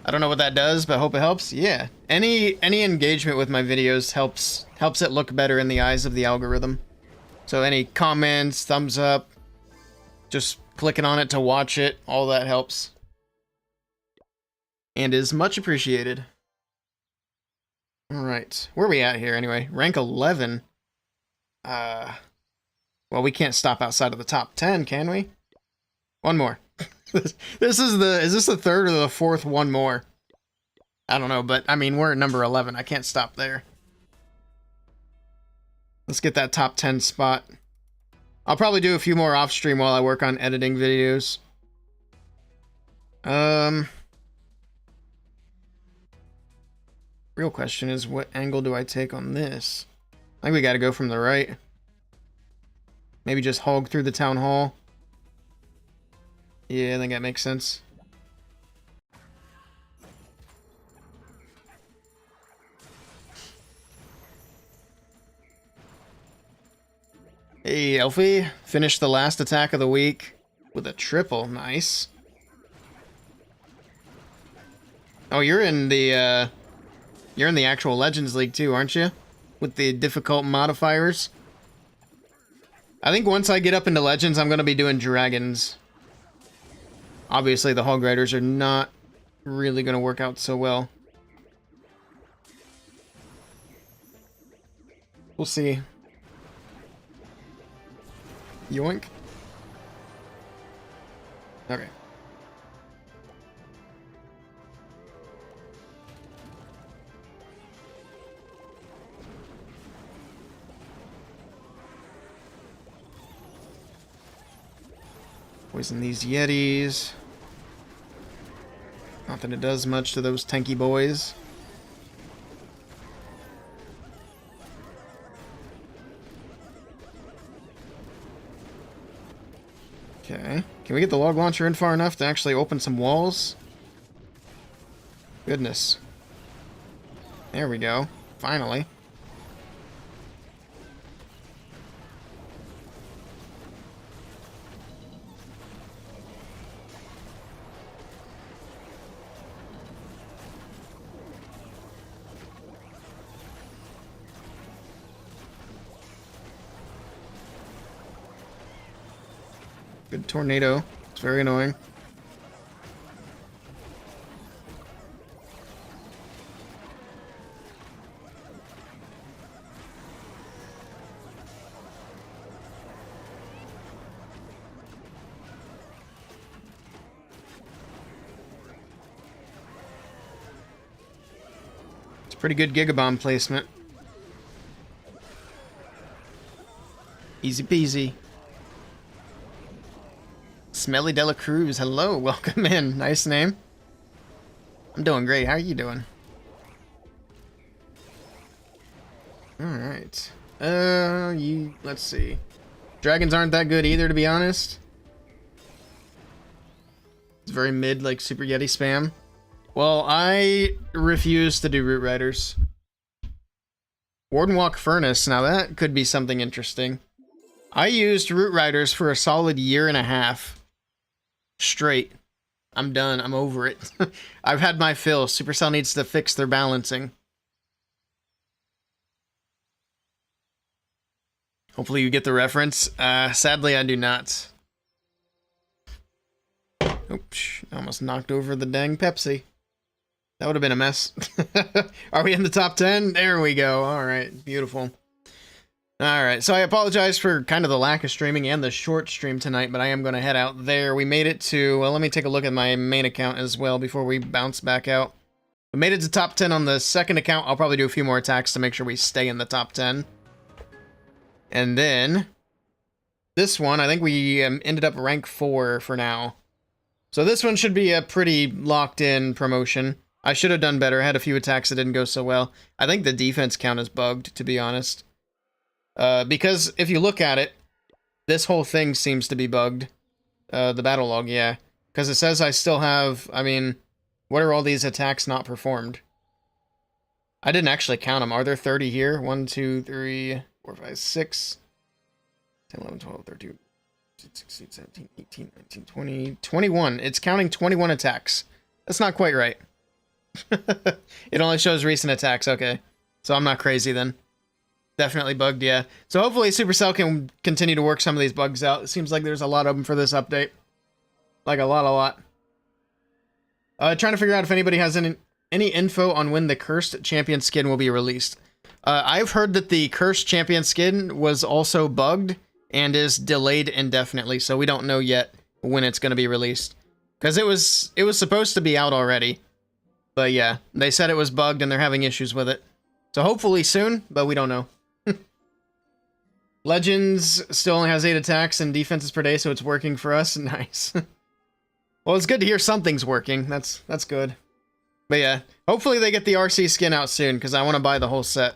A: I don't know what that does, but hope it helps. Yeah. Any engagement with my videos helps it look better in the eyes of the algorithm. So any comments, thumbs up, just clicking on it to watch it, all that helps. And is much appreciated. Alright, where are we at here anyway? Rank 11. Well, we can't stop outside of the top 10, can we? One more. Is this the third or the fourth one more? I don't know, but I mean, we're at number 11. I can't stop there. Let's get that top 10 spot. I'll probably do a few more off stream while I work on editing videos. Real question is, what angle do I take on this? I think we gotta go from the right. Maybe just hog through the town hall. Yeah, I think that makes sense. Hey, Elfie. Finished the last attack of the week with a triple. Nice. Oh, you're in the actual Legends League too, aren't you? With the difficult modifiers. I think once I get up into Legends, I'm going to be doing Dragons. Obviously, the Hog Riders are not really going to work out so well. We'll see. Yoink. Okay. Poison these Yetis. Not that it does much to those tanky boys. Okay. Can we get the log launcher in far enough to actually open some walls? Goodness. There we go. Finally. Good tornado. It's very annoying. It's pretty good Gigabomb placement. Easy peasy. Smelly Dela Cruz, hello, welcome in. Nice name. I'm doing great. How are you doing? Alright. Let's see. Dragons aren't that good either, to be honest. It's very mid, like Super Yeti spam. Well, I refuse to do Root Riders. Warden Walk Furnace, now that could be something interesting. I used Root Riders for a solid 1.5 years. Straight. I'm done. I'm over it. I've had my fill. Supercell needs to fix their balancing. Hopefully you get the reference. Sadly, I do not. Oops. Almost knocked over the dang Pepsi. That would have been a mess. Are we in the top 10? There we go. All right. Beautiful. Alright, so I apologize for kind of the lack of streaming and the short stream tonight, but I am going to head out there. We made it to, well, let me take a look at my main account as well before we bounce back out. We made it to top 10 on the second account. I'll probably do a few more attacks to make sure we stay in the top 10. And then, this one, I think we ended up rank 4 for now. So this one should be a pretty locked-in promotion. I should have done better. I had a few attacks that didn't go so well. I think the defense count is bugged, to be honest. Because if you look at it, this whole thing seems to be bugged. The battle log, yeah. Because it says I still have, I mean, what are all these attacks not performed? I didn't actually count them. Are there 30 here? 1, 2, 3, 4, 5, 6, 10, 11, 12, 13, 16, 17, 18, 19, 20, 21. It's counting 21 attacks. That's not quite right. It only shows recent attacks, okay. So I'm not crazy then. Definitely bugged, yeah. So hopefully Supercell can continue to work some of these bugs out. It seems like there's a lot of them for this update. Like a lot. Trying to figure out if anybody has any info on when the Cursed Champion skin will be released. I've heard that the Cursed Champion skin was also bugged and is delayed indefinitely, so we don't know yet when it's going to be released. Because it was supposed to be out already. But yeah, they said it was bugged and they're having issues with it. So hopefully soon, but we don't know. Legends still only has 8 attacks and defenses per day, so it's working for us. Nice. Well, it's good to hear something's working. That's good. But yeah, hopefully they get the RC skin out soon, because I want to buy the whole set.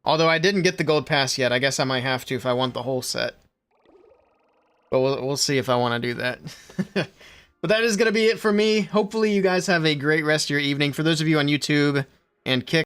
A: Although I didn't get the gold pass yet. I guess I might have to if I want the whole set. But we'll see if I want to do that. But that is going to be it for me. Hopefully you guys have a great rest of your evening. For those of you on YouTube and Kick,